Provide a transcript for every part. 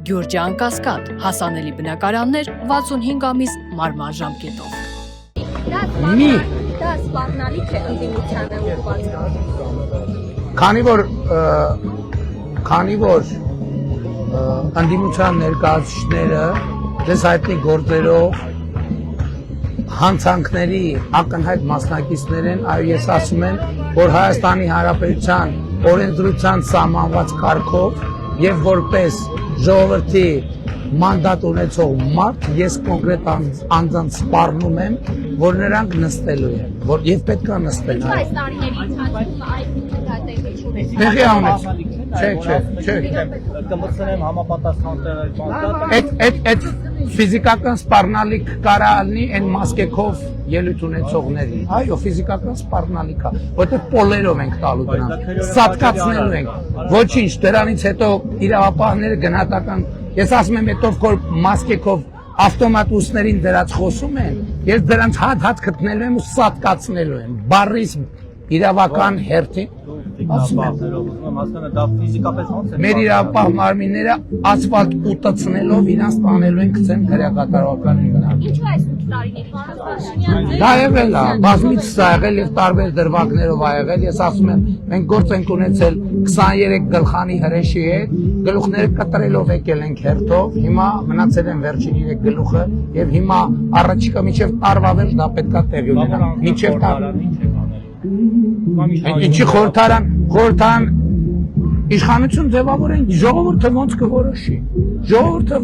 Գյուրջան Կասկադ, հասանելի բնակարաններ 65 ամիս մարման ժամկետով։ Դա սպառնալիք է ընդդիմությանը ուղղված։ Քանի որ ընդդիմության ներկայացուցիչները դες հայտնի գործերով հանցանքների ակնհայտ մասնակիցներ են, այո ես ասում եմ, որ Հայաստանի Հանրապետության օրենսդրության սահմանված կարգով եւ որպես ժողովրդի մանդատ ունեցող մարդ ես կոնկրետ անձանց սպառնում եմ, որ նրանք նստելու են, որ եւ պետք է նստեն։ Այս տարիների ընթացքում այդ դատեի Տեղի ունեց։ Չէ։ Կմտցնեմ համապատասխան տեղեր բանտը։ Այդ ֆիզիկական սպառնալիք կարա լինի այն մասկեքով ելույթ ունեցողների։ Այո, ֆիզիկական սպառնալիք է, որտեղ պոլերով ենք տալու դրանք, սատկացնելու ենք։ Ոչինչ, դրանից հետո իրավապահները գնահատական, ես ասում եմ, հետո որ մասկեքով ավտոմատ ուսներին դրած խոսում են, ես դրանց հատ գտնելու եմ ու սատկացնելու եմ։ Բառից իրավական հերթին մեր իրավապահ մարմինները ասֆալտ ուտացնելով իրանց տանելու են գցեն քրեակատարողական գնահատական։ Ինչու այս 8 տարիների ընթացքում Դա եղել է, բազմից սա եղել եւ տարբեր դրվագներով ա եղել։ Ես ասում եմ, մենք գործ ենք ունեցել 23 գլխանի հրեշի հետ, գլուխները կտրելով եկել ենք հերթով, հիմա մնացել են վերջին 3 գլուխը եւ հիմա առաջիկա մինչեւ տարվա վերջ դա պետքա տեղի ունենա։ Մինչեւ տարվա Ինչի խորհրդարան իշխանություն ձևավորեն, ժողովուրդը ոնց կորոշի։ Ժողովուրդը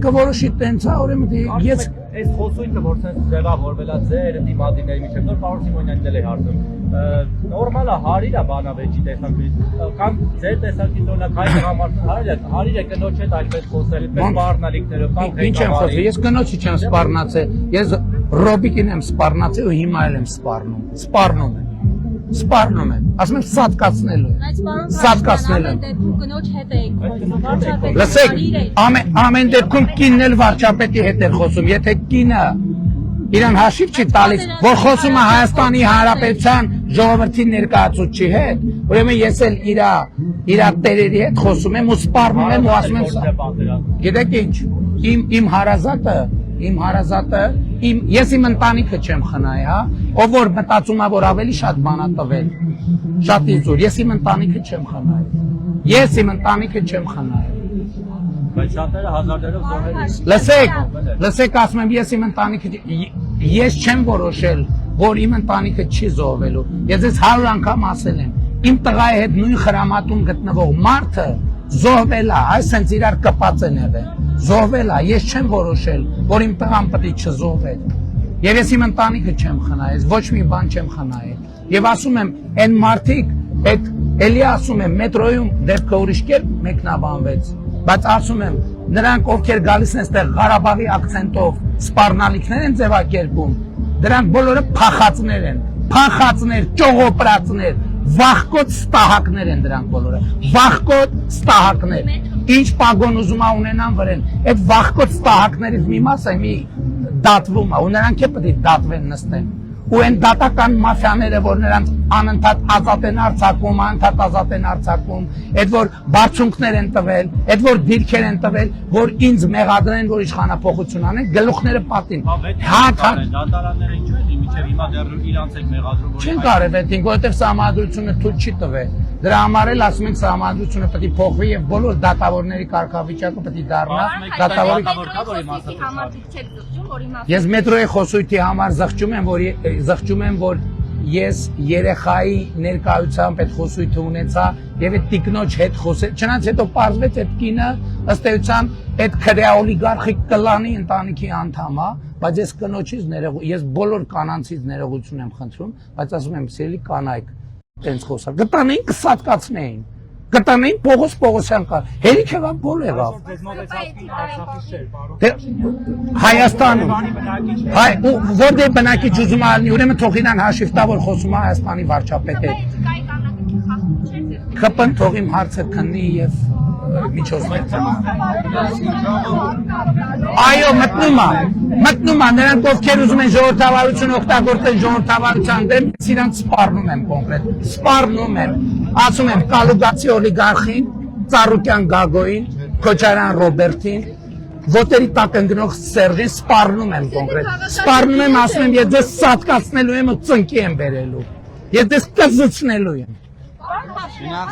կորոշի տենց է, ուրեմն ես այս խոսույթը որ sense ձևավորվել է ձեր դիմադիների միջև նոր պարոն Սիմոնյանն էլ է հարցում նորմալ է հարիր է բանավեճի տեսանկյունից կամ ձեր տեսանկյունից օրինակ հայ համարտուն հարիր է կնոջ հետ այդպես խոսել պես սպառնալիքներով կամ ինչ եմ խոսել ես կնոջի չեմ սպառնացել ես Ռոբիկին եմ սպառնացել ու հիմա էլ եմ սպառնում եմ ասում եմ սատկացնելու եմ կնոջ հետ էիք խոսում լսեք ամեն դեպքում կինն էլ վարչապետի հետ էր խոսում եթե կինը իրան հաշիվ չի տալիս որ խոսում է Հայաստանի Հանրապետության ժողովրդի ներկայացուցչի հետ ուրեմն ես էլ իր տերերի հետ խոսում եմ ու սպառնում եմ ու ասում եմ գիտեք ինչ իմ հարազատը ես իմ ընտանիքը չեմ խնայ, հա, ով որ մտածում է որ ավելի շատ բան է տվել, շատ իզուր, ես իմ ընտանիքը չեմ խնայ։ Բայց շատերը հազարներով զոհեր Լսեք, ասում եմ ես իմ ընտանիքը ես չեմ որոշել, որ իմ ընտանիքը չի զոհվելու։ Ես ես 100 անգամ ասել եմ, իմ տղայի հետ նույն խրամատում գտնվող մարդը զոհվել է, այսինքն իրար կպած են եղել։ Զոհվել է, ես չեմ որոշել, որ իմ տղան պետք է չզոհվի։ Եվ ես իմ ընտանիքը չեմ խնայել, ոչ մի բան չեմ խնայել։ Եվ ասում եմ, այն մարդիկ, այդ էլի ասում եմ, մետրոյում դեպքը ուրիշ կերպ մեկնաբանվեց, բայց ասում եմ, նրանք ովքեր գալիս են այստեղ Ղարաբաղի ակցենտով սպառնալիքներ են ձևակերպում, դրանք բոլորը փախածներ են, ճողոպրածներ, վախկոտ ստահակներ են դրանք բոլորը, վախկոտ ստահակներ, ինչ պագոն ուզում ունենան վրեն, այդ վախկոտ ստահակներից մի մասը մի դատվում է, ու նրանք է պետք է դատվեն նստեն, ու այն դատական մաֆիաները, որ նրանց անընդհատ ազատ են արձակում, այդ որ բարձունքներ են տվել, այդ որ դիրքեր են տվել, որ ինձ մեղադրեն, որ իշխանափոխություն անեն, գլուխները պատին, դատարանները ինչու են միջև հիմա դեռ իրանց եք մեղադրում Չեն կարևետին, որովհետև սահմանադրությունը թույլ չի տվել։ Դրա համար էլ ասում ենք սահմանադրությունը պետք է փոխվի եւ բոլոր դատավորների կարգավիճակը պետք է դառնա դատավորի Ես մետրոյի խոսույթի համար զղջում եմ, որ ես երեխայի ներկայությամբ այդ խոսույթը ունեցա եւ այդ տիկնոջ հետ խոսել։ Չնայած հետո պարզվեց այդ կինը ըստ էության այդ քրեա օլիգարխիկ կլանի ընտանիքի անդամ է, բայց ես կնոջից ես բոլոր կանանցից ներողություն եմ խնդրում, բայց ասում եմ սիրելի կանայք, տենց խոսալ։ Գտանեին կսատկացնեին։ Գտանեին Պողոսյան կար։ Հերիք եղավ, բոլ եղավ։ Հայաստանում։ Որտե բնակիչ ուզում ալնի, ուրեմն թող իրան հաշիվ տա, որ խոսում է Հայաստանի վարչապետը։ ԽՊ-ն թող իմ հարցը քննի եւ միջոցներ։ Այո, մտնում է, նրանք ովքեր ուզում են ժողովրդավարություն օգտագործել ժողովրդավարության դեմ, իրանց սպառնում եմ կոնկրետ, ասում եմ կալուգացի օլիգարխին, Ծառուկյան Գագոին, Քոչարյան Ռոբերտին, ոտերի տակ ընկնող Սերժին սպառնում եմ կոնկրետ։ Սպառնում եմ, ասում եմ, ես դες սատկացնելու եմ ու ծնկի եմ բերելու։ Ես դες կզցնելու եմ։ Չնայած